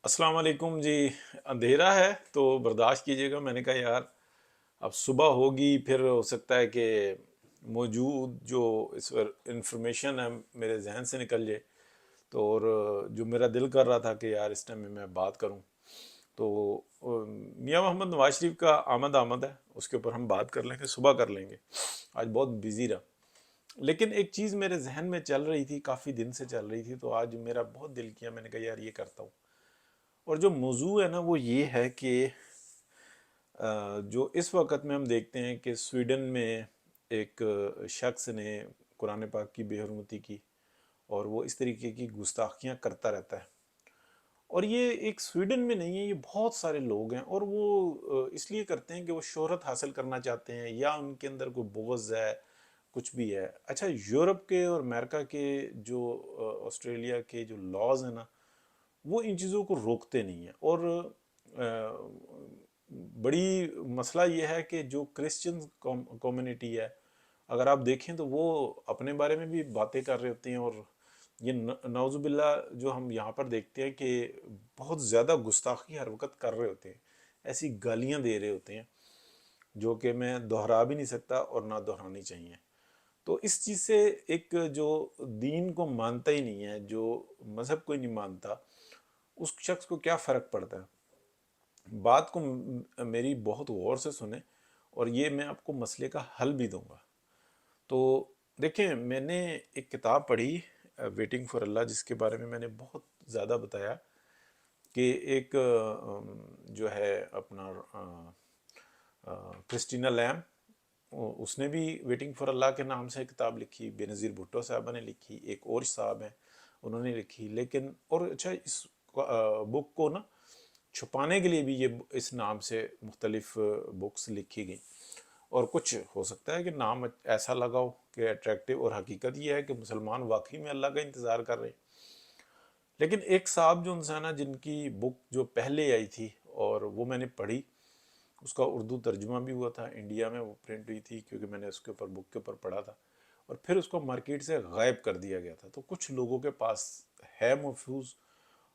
السلام علیکم جی. اندھیرا ہے تو برداشت کیجیے گا. میں نے کہا یار اب صبح ہوگی، پھر ہو سکتا ہے کہ موجود جو اس وقت انفارمیشن ہے میرے ذہن سے نکل جائے. تو اور جو میرا دل کر رہا تھا کہ یار اس ٹائم میں بات کروں، تو میاں محمد نواز شریف کا آمد آمد ہے، اس کے اوپر ہم بات کر لیں گے، صبح کر لیں گے. آج بہت بزی رہا، لیکن ایک چیز میرے ذہن میں چل رہی تھی، کافی دن سے چل رہی تھی، تو آج میرا بہت دل کیا، میں نے کہا یار یہ کرتا ہوں. اور جو موضوع ہے نا وہ یہ ہے کہ جو اس وقت میں ہم دیکھتے ہیں کہ سویڈن میں ایک شخص نے قرآن پاک کی بے حرمتی کی، اور وہ اس طریقے کی گستاخیاں کرتا رہتا ہے. اور یہ ایک سویڈن میں نہیں ہے، یہ بہت سارے لوگ ہیں، اور وہ اس لیے کرتے ہیں کہ وہ شہرت حاصل کرنا چاہتے ہیں، یا ان کے اندر کوئی بغض ہے، کچھ بھی ہے. اچھا، یورپ کے اور امریکہ کے جو آسٹریلیا کے جو لاز ہیں نا، وہ ان چیزوں کو روکتے نہیں ہیں. اور بڑی مسئلہ یہ ہے کہ جو کرسچن کمیونٹی ہے، اگر آپ دیکھیں تو وہ اپنے بارے میں بھی باتیں کر رہے ہوتے ہیں، اور یہ نعوذ باللہ جو ہم یہاں پر دیکھتے ہیں کہ بہت زیادہ گستاخی ہر وقت کر رہے ہوتے ہیں، ایسی گالیاں دے رہے ہوتے ہیں جو کہ میں دہرا بھی نہیں سکتا اور نہ دہرانی چاہیے. تو اس چیز سے ایک جو دین کو مانتا ہی نہیں ہے، جو مذہب کو ہی نہیں مانتا، اس شخص کو کیا فرق پڑتا ہے. بات کو میری بہت غور سے سنیں، اور یہ میں آپ کو مسئلے کا حل بھی دوں گا. تو دیکھیں، میں نے ایک کتاب پڑھی، ویٹنگ فار اللہ، جس کے بارے میں میں نے بہت زیادہ بتایا کہ ایک جو ہے اپنا کرسٹینا لیم، اس نے بھی ویٹنگ فار اللہ کے نام سے کتاب لکھی. بے نظیر بھٹو صاحبہ نے لکھی، ایک اور صاحب ہیں انہوں نے لکھی. لیکن اور اچھا، اس بک کو نا چھپانے کے لیے بھی یہ اس نام سے مختلف بکس لکھی گئیں. اور کچھ ہو سکتا ہے کہ نام ایسا لگاؤ کہ اٹریکٹیو، اور حقیقت یہ ہے کہ مسلمان واقعی میں اللہ کا انتظار کر رہے ہیں. لیکن ایک صاحب جو انسان ہے، جن کی بک جو پہلے آئی تھی اور وہ میں نے پڑھی، اس کا اردو ترجمہ بھی ہوا تھا، انڈیا میں وہ پرنٹ ہوئی تھی، کیونکہ میں نے اس کے اوپر بک کے اوپر پڑھا تھا، اور پھر اس کو مارکیٹ سے غائب کر دیا گیا تھا. تو کچھ لوگوں کے پاس ہے محفوظ،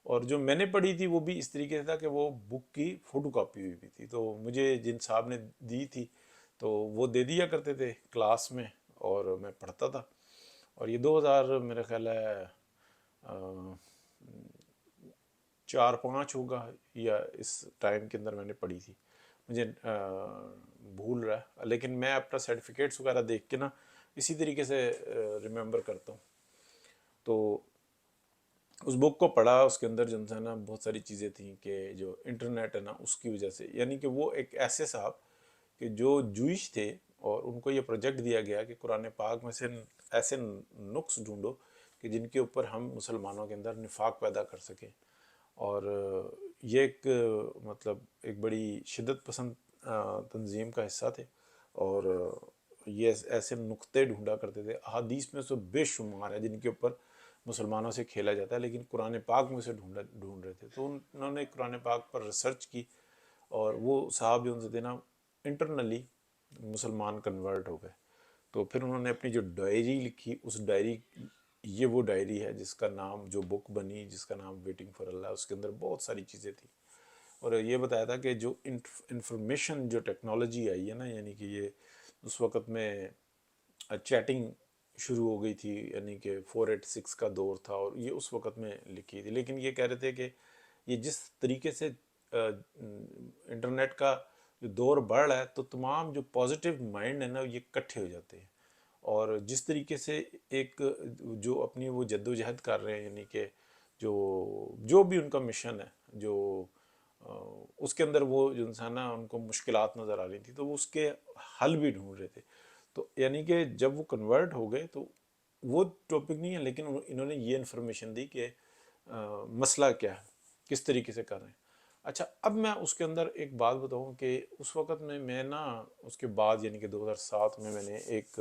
اور جو میں نے پڑھی تھی وہ بھی اس طریقے سے تھا کہ وہ بک کی فوٹو کاپی ہوئی بھی تھی. تو مجھے جن صاحب نے دی تھی تو وہ دے دیا کرتے تھے کلاس میں، اور میں پڑھتا تھا. اور یہ 2000 میرا خیال ہے 4-5 ہوگا، یا اس ٹائم کے اندر میں نے پڑھی تھی، مجھے بھول رہا ہے. لیکن میں اپنا سرٹیفکیٹس وغیرہ دیکھ کے نا اسی طریقے سے ریممبر کرتا ہوں. تو اس بک کو پڑھا، اس کے اندر جو ہے نا بہت ساری چیزیں تھیں کہ جو انٹرنیٹ ہے نا اس کی وجہ سے، یعنی کہ وہ ایک ایسے صاحب کہ جو جوئش تھے، اور ان کو یہ پروجیکٹ دیا گیا کہ قرآن پاک میں سے ایسے نقص ڈھونڈو کہ جن کے اوپر ہم مسلمانوں کے اندر نفاق پیدا کر سکیں. اور یہ ایک مطلب ایک بڑی شدت پسند تنظیم کا حصہ تھے، اور یہ ایسے نقطے ڈھونڈا کرتے تھے. احادیث میں سے بے شمار ہے جن کے اوپر مسلمانوں سے کھیلا جاتا ہے، لیکن قرآن پاک میں سے ڈھونڈ رہے تھے. تو انہوں نے قرآن پاک پر ریسرچ کی، اور وہ صاحب جو ان سے تھے نا انٹرنلی مسلمان کنورٹ ہو گئے. تو پھر انہوں نے اپنی جو ڈائری لکھی، اس ڈائری، یہ وہ ڈائری ہے جس کا نام، جو بک بنی جس کا نام ویٹنگ فار اللہ، اس کے اندر بہت ساری چیزیں تھیں. اور یہ بتایا تھا کہ جو انفارمیشن، جو ٹیکنالوجی آئی ہے نا، یعنی کہ یہ اس وقت میں چیٹنگ شروع ہو گئی تھی، یعنی کہ 486 کا دور تھا، اور یہ اس وقت میں لکھی تھی. لیکن یہ کہہ رہے تھے کہ یہ جس طریقے سے انٹرنیٹ کا جو دور بڑھ رہا ہے، تو تمام جو پازیٹیو مائنڈ ہے نا یہ کٹھے ہو جاتے ہیں. اور جس طریقے سے ایک جو اپنی وہ جد و جہد کر رہے ہیں، یعنی کہ جو بھی ان کا مشن ہے، جو اس کے اندر وہ جو انسان ہے ان کو مشکلات نظر آ رہی تھی، تو وہ اس کے حل بھی ڈھونڈ رہے تھے. تو یعنی کہ جب وہ کنورٹ ہو گئے تو وہ ٹاپک نہیں ہے، لیکن انہوں نے یہ انفارمیشن دی کہ مسئلہ کیا ہے، کس طریقے سے کر رہے ہیں. اچھا، اب میں اس کے اندر ایک بات بتاؤں کہ اس وقت میں نا اس کے بعد، یعنی کہ 2007 میں نے ایک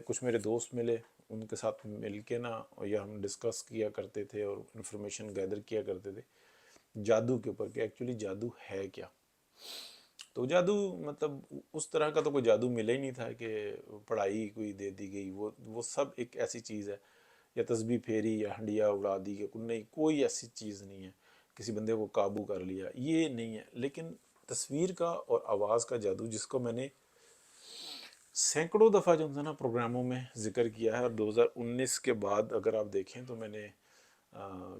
کچھ میرے دوست ملے، ان کے ساتھ مل کے نا یا ہم ڈسکس کیا کرتے تھے اور انفارمیشن گیدر کیا کرتے تھے جادو کے اوپر، کہ ایکچولی جادو ہے کیا. تو جادو مطلب اس طرح کا تو کوئی جادو ملا ہی نہیں تھا کہ پڑھائی کوئی دے دی گئی، وہ سب ایک ایسی چیز ہے، یا تسبیح پھیری یا ہنڈیا اڑا دی گئی، نہیں، کوئی ایسی چیز نہیں ہے. کسی بندے کو قابو کر لیا، یہ نہیں ہے. لیکن تصویر کا اور آواز کا جادو، جس کو میں نے سینکڑوں دفعہ جو ہے نا پروگراموں میں ذکر کیا ہے، اور 2019 کے بعد اگر آپ دیکھیں تو میں نے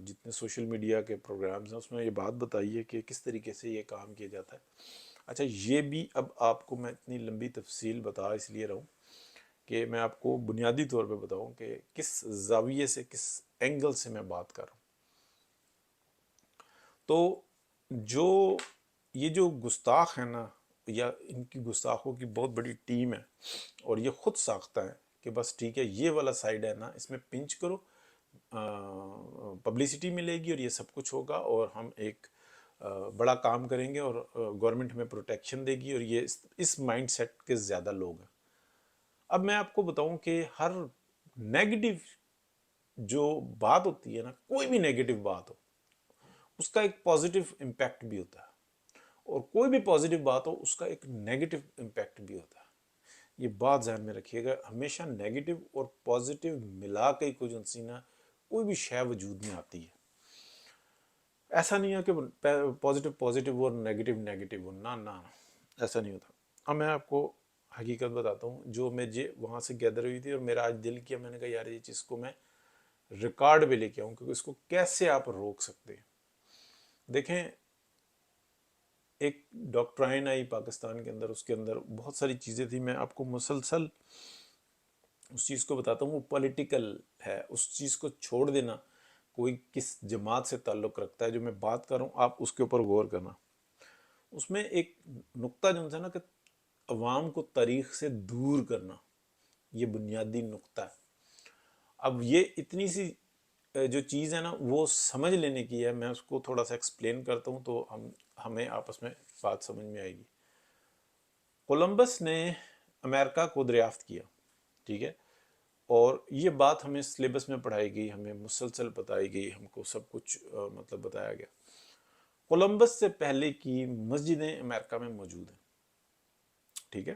جتنے سوشل میڈیا کے پروگرامز ہیں اس میں یہ بات بتائی ہے کہ کس طریقے سے یہ کام کیا جاتا ہے. اچھا، یہ بھی اب آپ کو میں اتنی لمبی تفصیل بتا اس لیے رہا ہوں کہ میں آپ کو بنیادی طور پہ بتاؤں کہ کس زاویے سے، کس اینگل سے میں بات کر رہا ہوں. تو یہ جو گستاخ ہیں نا، یا ان کی گستاخوں کی بہت بڑی ٹیم ہے، اور یہ خود ساختہ ہے کہ بس ٹھیک ہے یہ والا سائیڈ ہے نا، اس میں پنچ کرو، پبلسٹی ملے گی اور یہ سب کچھ ہوگا، اور ہم ایک بڑا کام کریں گے، اور گورنمنٹ ہمیں پروٹیکشن دے گی، اور یہ اس مائنڈ سیٹ کے زیادہ لوگ ہیں. اب میں آپ کو بتاؤں کہ ہر نیگیٹو جو بات ہوتی ہے نا، کوئی بھی نیگیٹو بات ہو، اس کا ایک پازیٹیو امپیکٹ بھی ہوتا ہے، اور کوئی بھی پازیٹیو بات ہو اس کا ایک نیگیٹو امپیکٹ بھی ہوتا ہے. یہ بات ذہن میں رکھیے گا، ہمیشہ نیگیٹو اور پازیٹیو ملا کے کوئی جنسینا کوئی بھی شے وجود میں آتی ہے. ایسا نہیں ہے کہ پازیٹیو پازیٹیو اور نیگیٹو نیگیٹو ہو، نہ ایسا نہیں ہوتا. اب میں آپ کو حقیقت بتاتا ہوں جو مجھے وہاں سے گیدر ہوئی تھی، اور میرا آج دل کیا، میں نے کہا یار یہ چیز کو میں ریکارڈ پہ لے کے آؤں، کیونکہ اس کو کیسے آپ روک سکتے ہیں. دیکھیں، ایک ڈاکٹرائن آئی پاکستان کے اندر، اس کے اندر بہت ساری چیزیں تھیں. میں آپ کو مسلسل اس چیز کو بتاتا ہوں، وہ پولیٹیکل ہے. اس چیز کو چھوڑ دینا، کوئی کس جماعت سے تعلق رکھتا ہے، جو میں بات کر رہا ہوں آپ اس کے اوپر غور کرنا. اس میں ایک نقطہ جو ہے نا کہ عوام کو تاریخ سے دور کرنا، یہ بنیادی نقطہ ہے. اب یہ اتنی سی جو چیز ہے نا وہ سمجھ لینے کی ہے. میں اس کو تھوڑا سا ایکسپلین کرتا ہوں تو ہمیں آپس میں بات سمجھ میں آئے گی. کولمبس نے امریکہ کو دریافت کیا، ٹھیک ہے، اور یہ بات ہمیں سلیبس میں پڑھائی گئی، ہمیں مسلسل بتائی گئی، ہم کو سب کچھ مطلب بتایا گیا. کولمبس سے پہلے کی مسجدیں امریکہ میں موجود ہیں، ٹھیک ہے،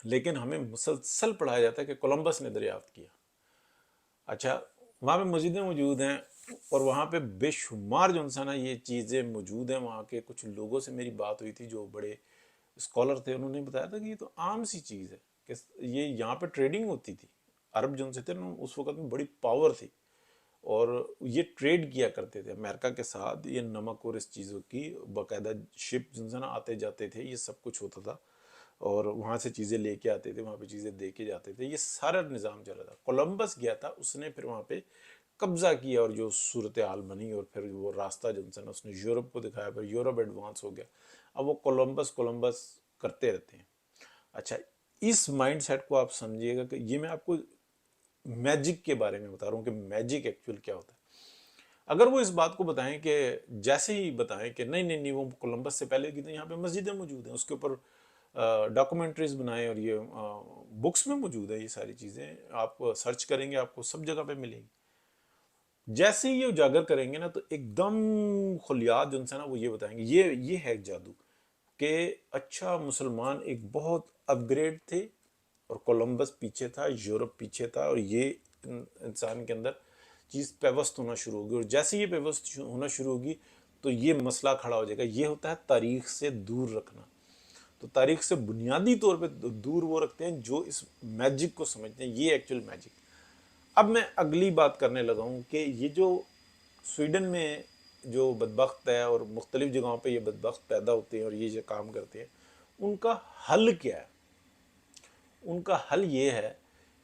لیکن ہمیں مسلسل پڑھایا جاتا ہے کہ کولمبس نے دریافت کیا. اچھا، وہاں پہ مسجدیں موجود ہیں، اور وہاں پہ بے شمار جو انسان ہے یہ چیزیں موجود ہیں. وہاں کے کچھ لوگوں سے میری بات ہوئی تھی جو بڑے اسکالر تھے، انہوں نے بتایا تھا کہ یہ تو عام سی چیز ہے کہ یہ یہاں پہ ٹریڈنگ ہوتی تھی. عرب جو سے تھے نا اس وقت میں بڑی پاور تھی، اور یہ ٹریڈ کیا کرتے تھے امریکہ کے ساتھ. یہ نمک اور اس چیزوں کی باقاعدہ شپ جو ہے نا آتے جاتے تھے، یہ سب کچھ ہوتا تھا، اور وہاں سے چیزیں لے کے آتے تھے، وہاں پہ چیزیں دے کے جاتے تھے. یہ سارا نظام چل رہا تھا. کولمبس گیا تھا، اس نے پھر وہاں پہ قبضہ کیا، اور جو صورتحال بنی، اور پھر وہ راستہ جو ہے نا اس نے یورپ کو دکھایا، پھر یورپ ایڈوانس ہو گیا. اب وہ کولمبس کرتے رہتے ہیں. اچھا، اس مائنڈ سیٹ کو آپ سمجھیے گا کہ یہ میں آپ کو میجک کے بارے میں بتا رہا ہوں کہ میجک ایکچوئل کیا ہوتا ہے. اگر وہ اس بات کو بتائیں کہ جیسے ہی بتائیں کہ نہیں وہ کولمبس سے پہلے کی تو یہاں پہ مسجدیں موجود ہیں، اس کے اوپر ڈاکومنٹریز بنائیں، اور یہ بکس میں موجود ہے، یہ ساری چیزیں آپ سرچ کریں گے آپ کو سب جگہ پہ ملیں گی. جیسے ہی یہ اجاگر کریں گے نا تو ایک دم خلیات جو ہے نا وہ یہ بتائیں گے یہ ہے جادو، کہ اچھا مسلمان ایک بہت اپ گریڈ تھے، اور کولمبس پیچھے تھا، یورپ پیچھے تھا، اور یہ انسان کے اندر چیز پیوست ہونا شروع ہوگی. اور جیسے یہ پیوست ہونا شروع ہوگی تو یہ مسئلہ کھڑا ہو جائے گا. یہ ہوتا ہے تاریخ سے دور رکھنا. تو تاریخ سے بنیادی طور پہ دور وہ رکھتے ہیں جو اس میجک کو سمجھتے ہیں، یہ ایکچوئل میجک. اب میں اگلی بات کرنے لگا ہوں کہ یہ جو سویڈن میں جو بدبخت ہے، اور مختلف جگہوں پہ یہ بدبخت پیدا ہوتے ہیں اور یہ جو کام کرتے ہیں، ان کا حل کیا ہے؟ ان کا حل یہ ہے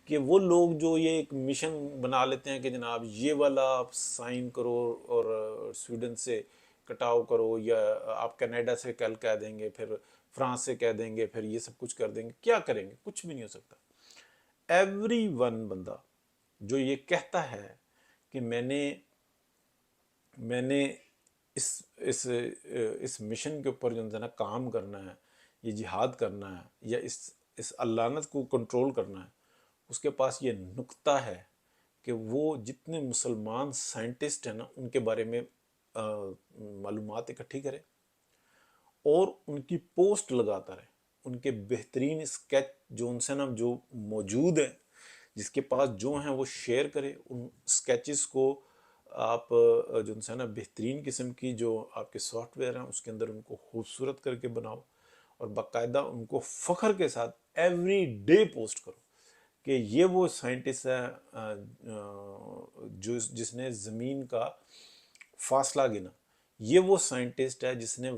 کہ وہ لوگ جو یہ ایک مشن بنا لیتے ہیں کہ جناب یہ والا آپ سائن کرو، اور سویڈن سے کٹاؤ کرو، یا آپ کینیڈا سے کل کہہ دیں گے، پھر فرانس سے کہہ دیں گے، پھر یہ سب کچھ کر دیں گے. کیا کریں گے؟ کچھ بھی نہیں ہو سکتا. ایوری ون بندہ جو یہ کہتا ہے کہ میں نے اس مشن کے اوپر جو ہے نا کام کرنا ہے، یہ جہاد کرنا ہے، یا اس اللعنت کو کنٹرول کرنا ہے، اس کے پاس یہ نقطہ ہے کہ وہ جتنے مسلمان سائنٹسٹ ہیں نا ان کے بارے میں معلومات اکٹھی کرے، اور ان کی پوسٹ لگاتا رہے. ان کے بہترین اسکیچ جو ان سے نا جو موجود ہیں، جس کے پاس جو ہیں وہ شیئر کرے. ان اسکیچز کو آپ جو ہے نا بہترین قسم کی جو آپ کے سافٹ ویئر ہیں اس کے اندر ان کو خوبصورت کر کے بناؤ، اور باقاعدہ ان کو فخر کے ساتھ ایوری ڈے پوسٹ کرو کہ یہ وہ سائنٹسٹ ہے جس نے زمین کا فاصلہ گنا، یہ وہ سائنٹسٹ ہے جس نے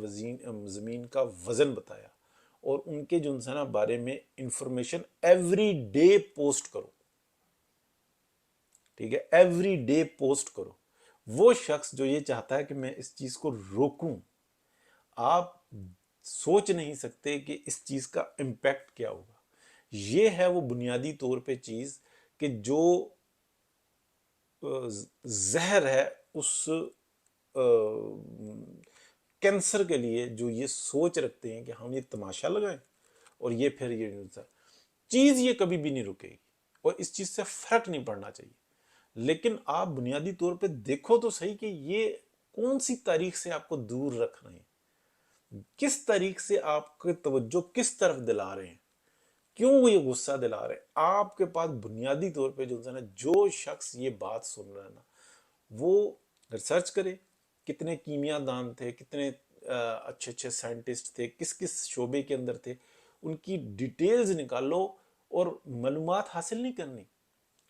زمین کا وزن بتایا، اور ان کے جو ہے نا بارے میں انفارمیشن ایوری ڈے پوسٹ کرو، ٹھیک ہے، ایوری ڈے پوسٹ کرو۔ وہ شخص جو یہ چاہتا ہے کہ میں اس چیز کو روکوں، آپ سوچ نہیں سکتے کہ اس چیز کا امپیکٹ کیا ہوگا۔ یہ ہے وہ بنیادی طور پہ چیز کہ جو زہر ہے اس کینسر کے لیے، جو یہ سوچ رکھتے ہیں کہ ہم یہ تماشا لگائیں اور یہ پھر یہ چیز یہ کبھی بھی نہیں رکے گی، اور اس چیز سے فرق نہیں پڑنا چاہیے۔ لیکن آپ بنیادی طور پہ دیکھو تو صحیح کہ یہ کون سی تاریخ سے آپ کو دور رکھ رہے ہیں، کس تاریخ سے آپ کی توجہ کس طرف دلا رہے ہیں، کیوں وہ یہ غصہ دلا رہے ہیں۔ آپ کے پاس بنیادی طور پہ جو ہے نا، جو شخص یہ بات سن رہا ہے نا، وہ ریسرچ کرے، کتنے کیمیا دان تھے، کتنے اچھے اچھے سائنٹسٹ تھے، کس کس شعبے کے اندر تھے، ان کی ڈیٹیلز نکالو، اور معلومات حاصل نہیں کرنی،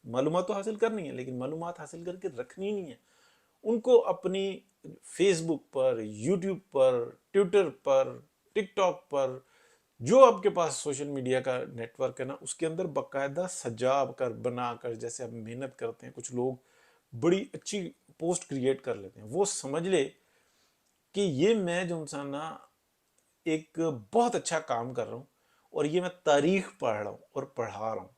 معلومات تو حاصل کرنی ہے لیکن معلومات حاصل کر کے رکھنی نہیں ہے، ان کو اپنی فیس بک پر، یوٹیوب پر، ٹویٹر پر، ٹک ٹاک پر، جو آپ کے پاس سوشل میڈیا کا نیٹ ورک ہے نا، اس کے اندر باقاعدہ سجا کر، بنا کر، جیسے ہم محنت کرتے ہیں، کچھ لوگ بڑی اچھی پوسٹ کریٹ کر لیتے ہیں، وہ سمجھ لے کہ یہ میں جو انسان نا ایک بہت اچھا کام کر رہا ہوں، اور یہ میں تاریخ پڑھ رہا ہوں اور پڑھا رہا ہوں،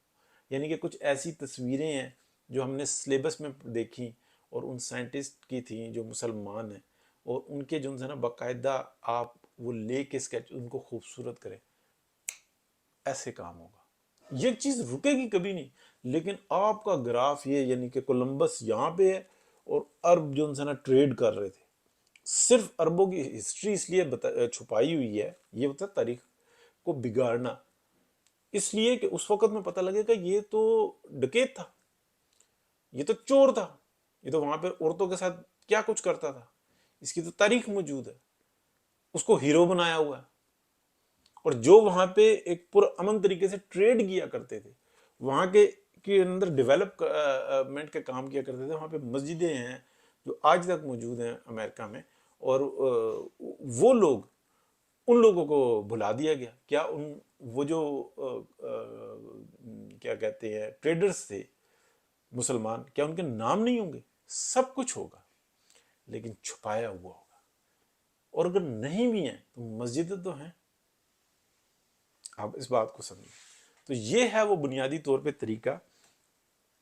یعنی کہ کچھ ایسی تصویریں ہیں جو ہم نے سلیبس میں دیکھی، اور ان سائنٹسٹ کی تھیں جو مسلمان ہیں، اور ان کے جو ہے نا باقاعدہ آپ وہ لے کے اسکیچ ان کو خوبصورت کریں، ایسے کام ہوگا، یہ چیز رکے گی کبھی نہیں۔ لیکن آپ کا گراف یہ، یعنی کہ کولمبس یہاں پہ ہے اور عرب جو ہے نا ٹریڈ کر رہے تھے، صرف عربوں کی ہسٹری اس لیے چھپائی ہوئی ہے، یہ ہوتا ہے تاریخ کو بگاڑنا، اس لیے کہ اس وقت میں پتہ لگے کہ یہ تو ڈکیت تھا، یہ تو چور تھا، یہ تو وہاں پہ عورتوں کے ساتھ کیا کچھ کرتا تھا، اس کی تو تاریخ موجود ہے، اس کو ہیرو بنایا ہوا ہے۔ اور جو وہاں پہ ایک پرامن طریقے سے ٹریڈ کیا کرتے تھے، وہاں کے اندر ڈیولپمنٹ کے کام کیا کرتے تھے، وہاں پہ مسجدیں ہیں جو آج تک موجود ہیں امریکہ میں، اور وہ لوگ، ان لوگوں کو بھلا دیا گیا۔ کیا وہ جو کیا کہتے ہیں ٹریڈرز تھے مسلمان، کیا ان کے نام نہیں ہوں گے؟ سب کچھ ہوگا، لیکن چھپایا ہوا ہوگا، اور اگر نہیں بھی ہیں تو مسجدیں تو ہیں، آپ اس بات کو سمجھیں۔ تو یہ ہے وہ بنیادی طور پہ طریقہ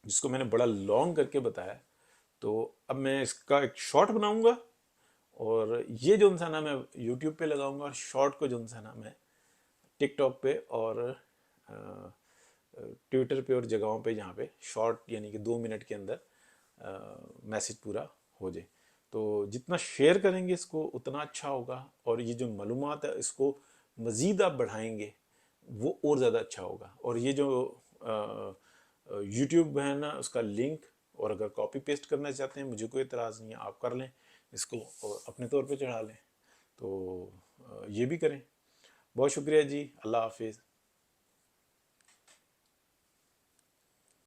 جس کو میں نے بڑا لانگ کر کے بتایا۔ تو اب میں اس کا ایک شارٹ بناؤں گا، اور یہ جو ہے نا میں یوٹیوب پہ لگاؤں گا، اور شارٹ کو جو ہے نا میں ٹک ٹاک پہ اور ٹویٹر پہ اور جگہوں پہ جہاں پہ شارٹ، یعنی کہ 2 منٹ کے اندر میسج پورا ہو جائے۔ تو جتنا شیئر کریں گے اس کو اتنا اچھا ہوگا، اور یہ جو معلومات ہے اس کو مزید آپ بڑھائیں گے وہ اور زیادہ اچھا ہوگا۔ اور یہ جو یوٹیوب ہے نا، اس کا لنک، اور اگر کاپی پیسٹ کرنا چاہتے ہیں مجھے کوئی اعتراض نہیں ہے، آپ کر لیں اس کو اور اپنے طور پہ چڑھا لیں، تو یہ بھی کریں۔ بہت شکریہ جی، اللہ حافظ۔